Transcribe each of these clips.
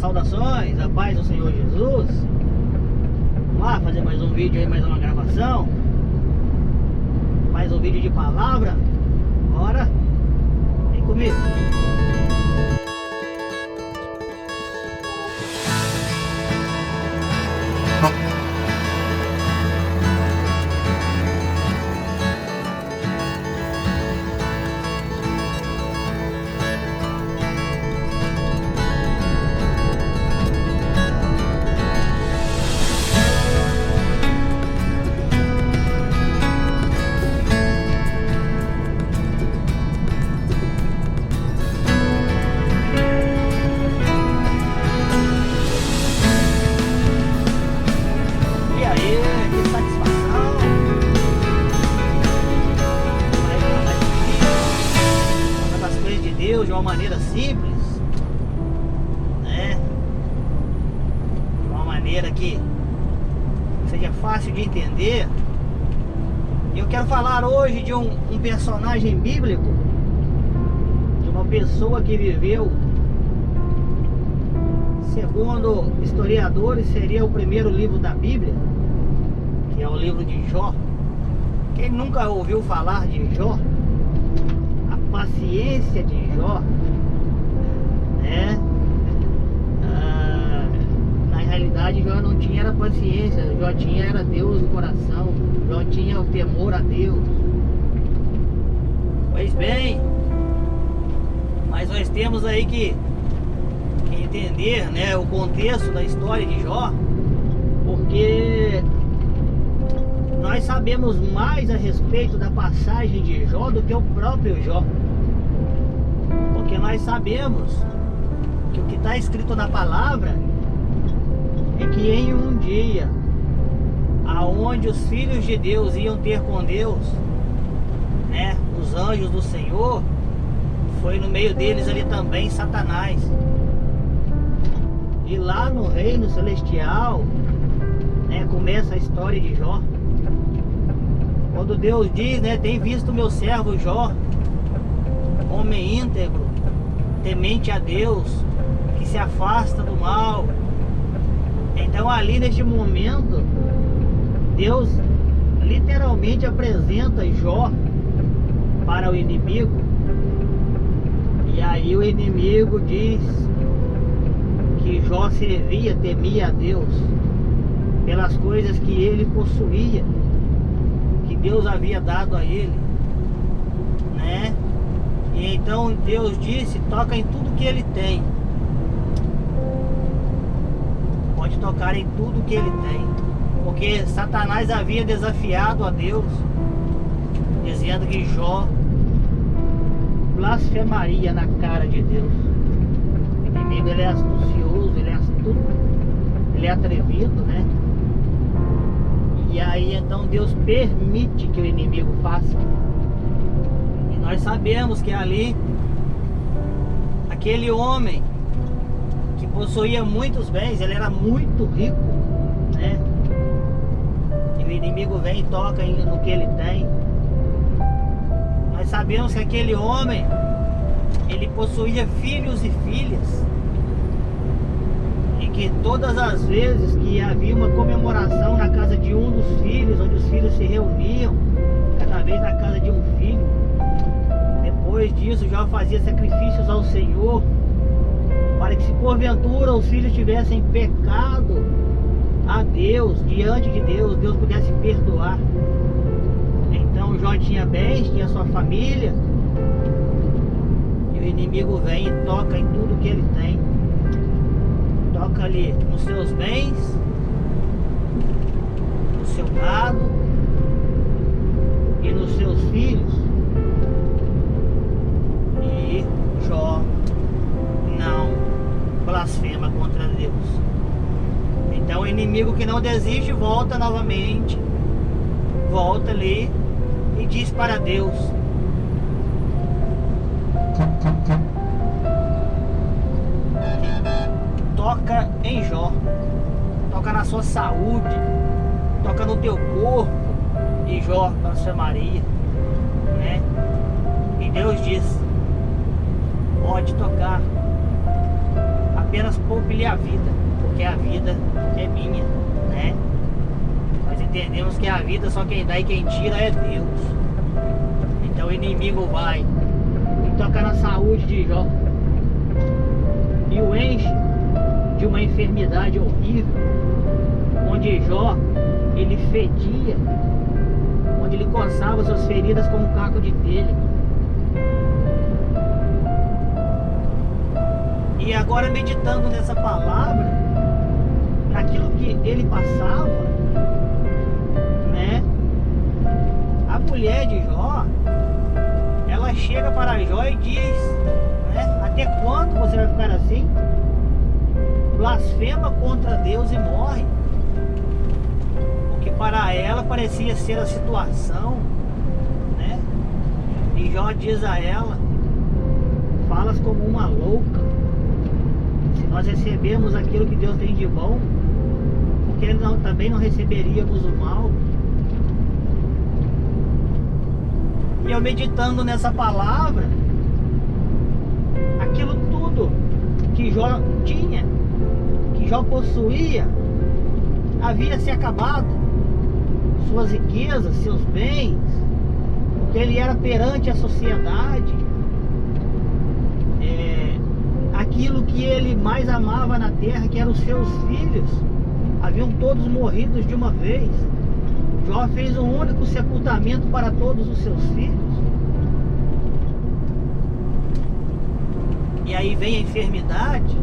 Saudações, a paz do Senhor Jesus. Vamos lá fazer mais um vídeo aí, mais uma gravação, mais um vídeo de palavra. Bora, vem comigo. De uma maneira simples, né? De uma maneira que seja fácil de entender. Eu quero falar hoje de um personagem bíblico, de uma pessoa que viveu, segundo historiadores, seria o primeiro livro da Bíblia, que é o livro de Jó. Quem nunca ouviu falar de Jó? Paciência de Jó, né? Na realidade, Jó não tinha era paciência, Jó tinha era Deus no coração, Jó tinha o temor a Deus. Pois bem, mas nós temos aí que entender, né, o contexto da história de Jó, porque nós sabemos mais a respeito da passagem de Jó do que o próprio Jó. Porque nós sabemos que o que está escrito na palavra é que em um dia aonde os filhos de Deus iam ter com Deus, né, os anjos do Senhor, foi no meio deles ali também Satanás. E lá no reino celestial, né, começa a história de Jó. Quando Deus diz, né, tem visto meu servo Jó, homem íntegro, temente a Deus, que se afasta do mal. Então ali neste momento, Deus literalmente apresenta Jó para o inimigo. E aí o inimigo diz que Jó servia, temia a Deus pelas coisas que ele possuía, que Deus havia dado a ele, né? E então Deus disse, toca em tudo que ele tem. Pode tocar em tudo que ele tem. Porque Satanás havia desafiado a Deus, dizendo que Jó blasfemaria na cara de Deus. O inimigo, ele é astucioso, ele é astuto, ele é atrevido, né? E aí então Deus permite que o inimigo faça. Nós sabemos que ali, aquele homem que possuía muitos bens, ele era muito rico, né? E o inimigo vem e toca no que ele tem. Nós sabemos que aquele homem, ele possuía filhos e filhas, e que todas as vezes que havia uma comemoração na casa de um dos filhos, onde os filhos se reuniam, cada vez na casa de um filho, depois disso Jó fazia sacrifícios ao Senhor, para que se porventura os filhos tivessem pecado a Deus, diante de Deus, Deus pudesse perdoar. Então Jó tinha bens, tinha sua família, e o inimigo vem e toca em tudo que ele tem. Toca ali nos seus bens, no seu gado e nos seus filhos. E Jó não blasfema contra Deus. Então o inimigo que não desiste volta novamente, volta ali e diz para Deus: toca em Jó, toca na sua saúde, toca no teu corpo. E Jó blasfemaria, né? E Deus diz: pode tocar, apenas poupe-lhe a vida, porque a vida é minha, né? Nós entendemos que a vida só quem dá e quem tira é Deus. Então o inimigo vai e toca na saúde de Jó e o enche de uma enfermidade horrível, onde Jó, ele fedia, onde ele coçava suas feridas com um caco de telha. E agora, meditando nessa palavra, naquilo que ele passava, né? A mulher de Jó, ela chega para Jó e diz, né? Até quando você vai ficar assim? Blasfema contra Deus e morre. O que para ela parecia ser a situação, né? E Jó diz a ela: falas como uma louca. Se nós recebemos aquilo que Deus tem de bom, porque também não receberíamos o mal? E eu meditando nessa palavra, aquilo tudo que Jó tinha, que Jó possuía, havia se acabado. Suas riquezas, seus bens, o que ele era perante a sociedade, aquilo que ele mais amava na terra, que eram os seus filhos, haviam todos morrido de uma vez. Jó fez um único sepultamento para todos os seus filhos. E aí vem a enfermidade,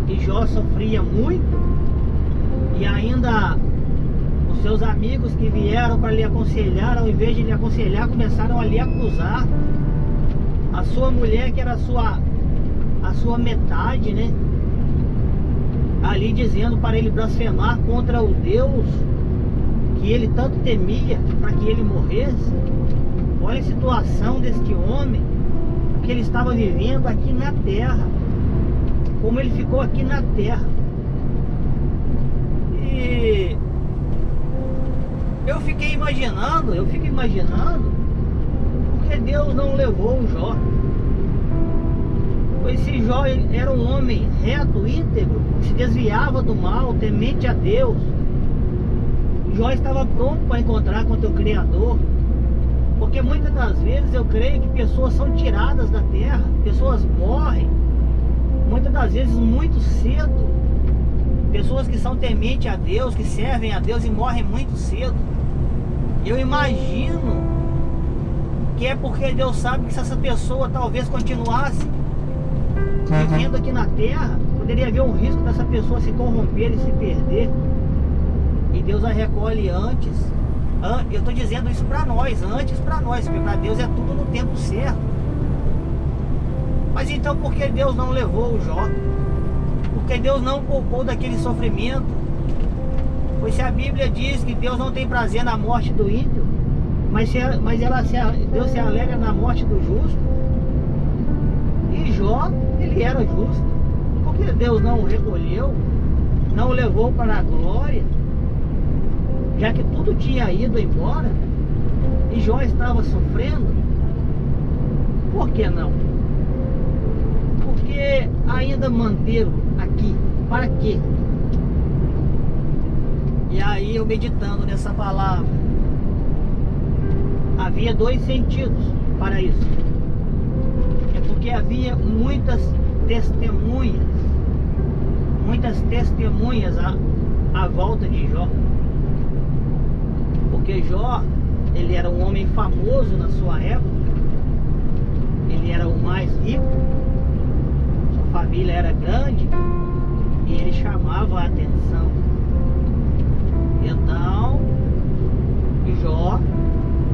e Jó sofria muito, e ainda os seus amigos que vieram para lhe aconselhar, ao invés de lhe aconselhar, começaram a lhe acusar. A sua mulher, que era a sua metade, né? Ali dizendo para ele blasfemar contra o Deus que ele tanto temia, para que ele morresse. Olha a situação deste homem, que ele estava vivendo aqui na terra, como ele ficou aqui na terra. E eu fico imaginando, porque Deus não levou o Jó. Pois se Jó era um homem reto, íntegro, se desviava do mal, temente a Deus, Jó estava pronto para encontrar com o teu Criador. Porque muitas das vezes eu creio que pessoas são tiradas da terra, pessoas morrem, muitas das vezes muito cedo. Pessoas que são tementes a Deus, que servem a Deus e morrem muito cedo. Eu imagino que é porque Deus sabe que se essa pessoa talvez continuasse vivendo aqui na terra, poderia haver um risco dessa pessoa se corromper e se perder. E Deus a recolhe antes. Eu estou dizendo isso para nós, antes para nós, porque para Deus é tudo no tempo certo. Mas então por que Deus não levou o Jó? Porque Deus não poupou daquele sofrimento? Pois se a Bíblia diz que Deus não tem prazer na morte do ímpio, mas Deus se alegra na morte do justo. E Jó, ele era justo. Porque Deus não o recolheu, não o levou para a glória, já que tudo tinha ido embora e Jó estava sofrendo? Por que não? Porque ainda mantê-lo aqui, para quê? E aí eu meditando nessa palavra, havia dois sentidos para isso. É porque havia muitas testemunhas à volta de Jó. Porque Jó, ele era um homem famoso na sua época, ele era o mais rico, sua família era grande e ele chamava a atenção. Então, Jó,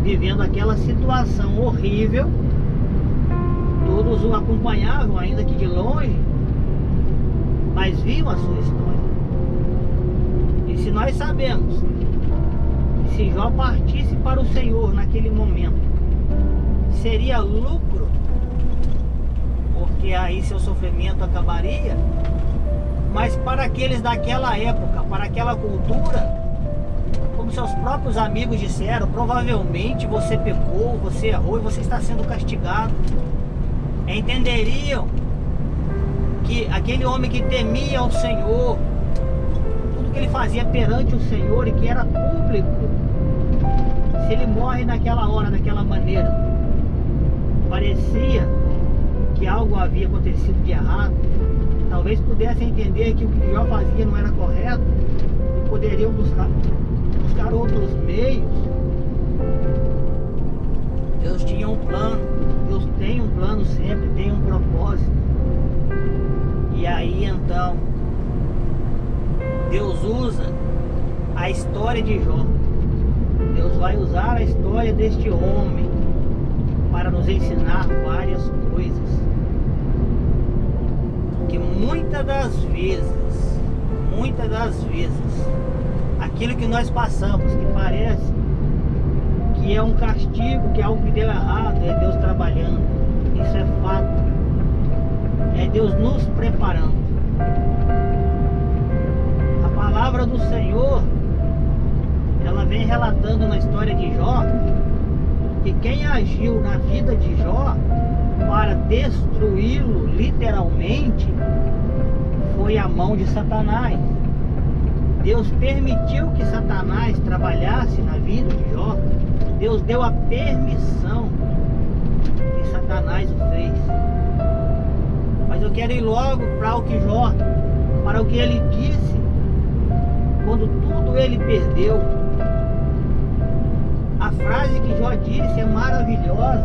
vivendo aquela situação horrível, todos o acompanhavam, ainda que de longe, mas viam a sua história. E se nós sabemos que se Jó partisse para o Senhor naquele momento, seria lucro, porque aí seu sofrimento acabaria. Mas para aqueles daquela época, para aquela cultura, como seus próprios amigos disseram, provavelmente você pecou, você errou e você está sendo castigado. Entenderiam aquele homem que temia o Senhor, tudo que ele fazia perante o Senhor e que era público, se ele morre naquela hora, daquela maneira, parecia que algo havia acontecido de errado. Talvez pudesse entender que o que Jó fazia não era correto e poderiam buscar outros meios. Deus tinha um plano, Deus tem um plano sempre, tem um propósito. E aí então, Deus usa a história de Jó. Deus vai usar a história deste homem para nos ensinar várias coisas. Que muitas das vezes, aquilo que nós passamos, que parece que é um castigo, que é algo que deu errado, é Deus trabalhando. Isso é fato. É Deus nos preparando. A palavra do Senhor, ela vem relatando na história de Jó, que quem agiu na vida de Jó para destruí-lo literalmente foi a mão de Satanás. Deus permitiu que Satanás trabalhasse na vida de Jó. Deus deu a permissão e Satanás o fez. Mas eu quero ir logo para o que ele disse quando tudo ele perdeu. A frase que Jó disse é maravilhosa,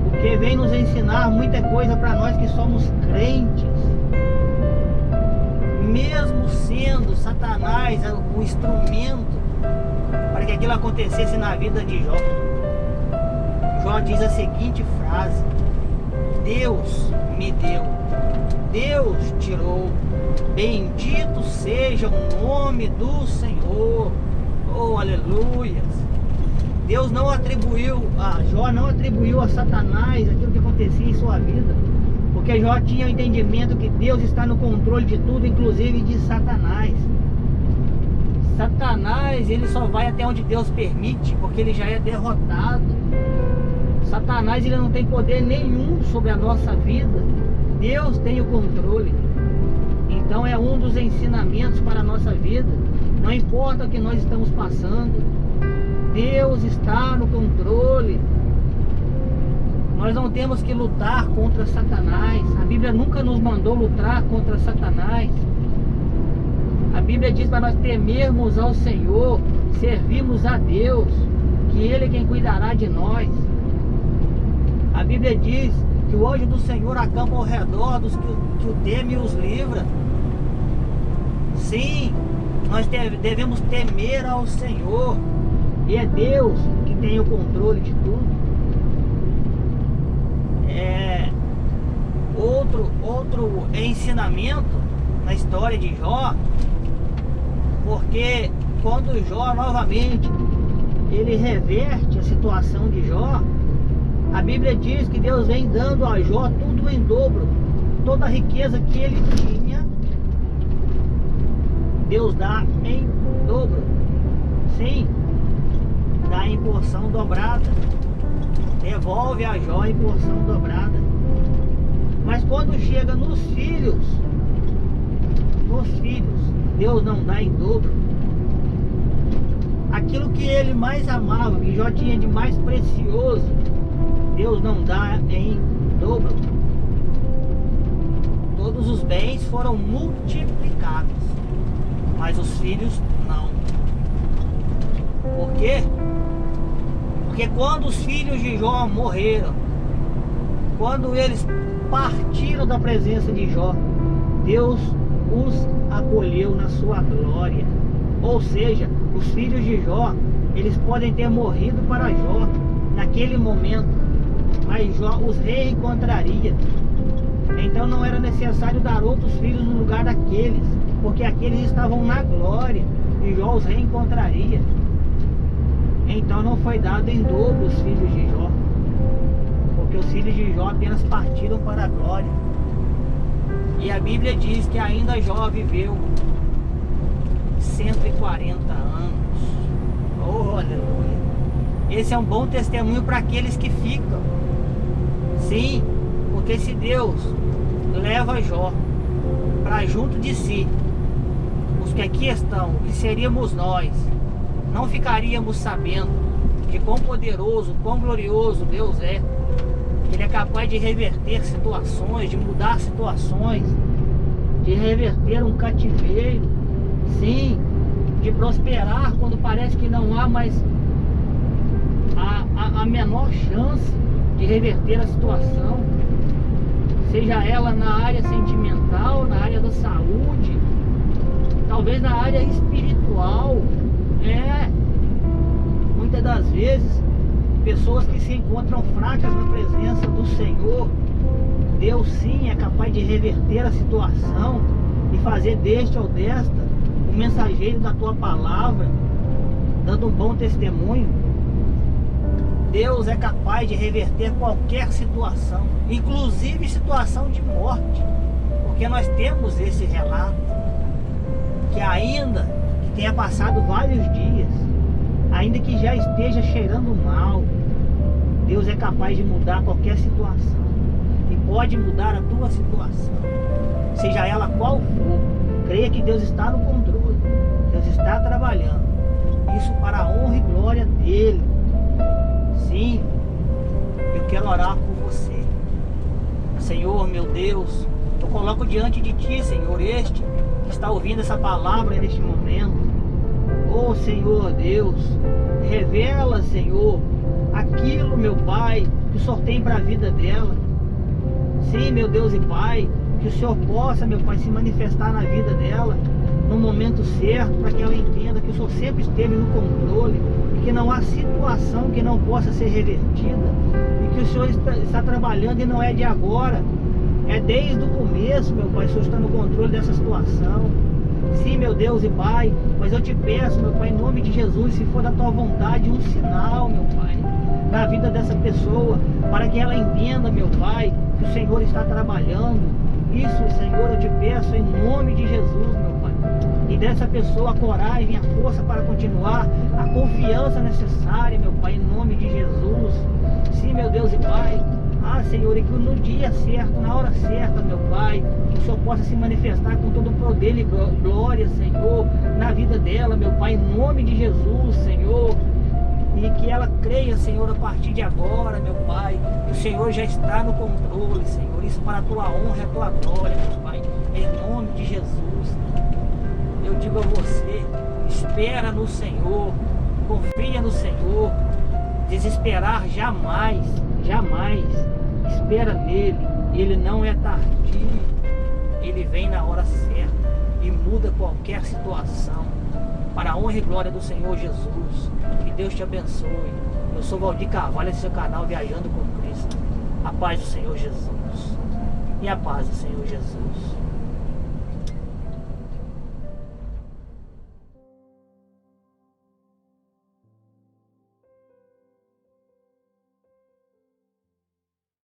porque vem nos ensinar muita coisa para nós que somos crentes. Mesmo sendo Satanás o instrumento para que aquilo acontecesse na vida de Jó, Jó diz a seguinte frase: Deus me deu, Deus tirou, bendito seja o nome do Senhor. Oh, aleluias! Deus não atribuiu, Jó não atribuiu a Satanás aquilo que acontecia em sua vida, porque Jó tinha o entendimento que Deus está no controle de tudo, inclusive de Satanás. Satanás, ele só vai até onde Deus permite, porque ele já é derrotado. Satanás, ele não tem poder nenhum sobre a nossa vida. Deus tem o controle. Então é um dos ensinamentos para a nossa vida. Não importa o que nós estamos passando, Deus está no controle. Nós não temos que lutar contra Satanás. A Bíblia nunca nos mandou lutar contra Satanás. A Bíblia diz para nós temermos ao Senhor, servirmos a Deus, que Ele é quem cuidará de nós. A Bíblia diz que o anjo do Senhor acampa ao redor dos que o temem e os livra. Sim, nós devemos temer ao Senhor, e é Deus que tem o controle de tudo. Outro ensinamento na história de Jó, porque quando Jó novamente ele reverte a situação de Jó, a Bíblia diz que Deus vem dando a Jó tudo em dobro, toda a riqueza que ele tinha, Deus dá em dobro. Sim, dá em porção dobrada, devolve a Jó em porção dobrada. Mas quando chega nos filhos, Deus não dá em dobro. Aquilo que ele mais amava, que Jó tinha de mais precioso, Deus não dá em dobro. Todos os bens foram multiplicados, mas os filhos não. Por quê? Porque quando os filhos de Jó morreram, quando eles partiram da presença de Jó, Deus os acolheu na sua glória. Ou seja, os filhos de Jó, eles podem ter morrido para Jó naquele momento, mas Jó os reencontraria. Então não era necessário dar outros filhos no lugar daqueles, porque aqueles estavam na glória e Jó os reencontraria. Então não foi dado em dobro os filhos de Jó, porque os filhos de Jó apenas partiram para a glória. E a Bíblia diz que ainda Jó viveu 140 anos. Oh, aleluia! Esse é um bom testemunho para aqueles que ficam. Sim, porque se Deus leva Jó para junto de si. Os que aqui estão, que seríamos nós, não ficaríamos sabendo de quão poderoso, quão glorioso Deus é. Ele é capaz de reverter situações, de mudar situações, de reverter um cativeiro, sim, de prosperar quando parece que não há mais a menor chance de reverter a situação, seja ela na área sentimental, na área da saúde, talvez na área espiritual. Muitas das vezes, pessoas que se encontram fracas na presença do Senhor, Deus sim é capaz de reverter a situação e fazer deste ou desta o mensageiro da tua palavra, dando um bom testemunho. Deus é capaz de reverter qualquer situação, inclusive situação de morte, porque nós temos esse relato, que ainda que tenha passado vários dias, ainda que já esteja cheirando mal, Deus é capaz de mudar qualquer situação, e pode mudar a tua situação, seja ela qual for. Creia que Deus está no controle, Deus está trabalhando, isso para a honra e glória dele. Sim, eu quero orar por você. Senhor, meu Deus, eu coloco diante de ti, Senhor, este que está ouvindo essa palavra neste momento. Oh, Senhor Deus, revela, Senhor, aquilo, meu Pai, que o Senhor tem para a vida dela. Sim, meu Deus e Pai, que o Senhor possa, meu Pai, se manifestar na vida dela no momento certo, para que ela entenda que o Senhor sempre esteve no controle, que não há situação que não possa ser revertida, e que o Senhor está trabalhando e não é de agora, é desde o começo, meu Pai. O Senhor está no controle dessa situação. Sim, meu Deus e Pai, mas eu te peço, meu Pai, em nome de Jesus, se for da tua vontade, um sinal, meu Pai, na vida dessa pessoa, para que ela entenda, meu Pai, que o Senhor está trabalhando. Isso, Senhor, eu te peço em nome de Jesus, meu Pai. E dessa pessoa a coragem, a força para continuar, a confiança necessária, meu Pai, em nome de Jesus. Sim, meu Deus e Pai. Senhor, e que no dia certo, na hora certa, meu Pai, que o Senhor possa se manifestar com todo o poder e glória, Senhor, na vida dela, meu Pai, em nome de Jesus, Senhor. E que ela creia, Senhor, a partir de agora, meu Pai, que o Senhor já está no controle, Senhor. Isso para a tua honra e a tua glória, meu Pai, em nome de Jesus. Eu digo a você, espera no Senhor, confia no Senhor, desesperar jamais, jamais. Espera nele, ele não é tardio, ele vem na hora certa e muda qualquer situação, para a honra e glória do Senhor Jesus. Que Deus te abençoe. Eu sou Valdir Carvalho, esse é o seu canal Viajando com Cristo. A paz do Senhor Jesus e a paz do Senhor Jesus.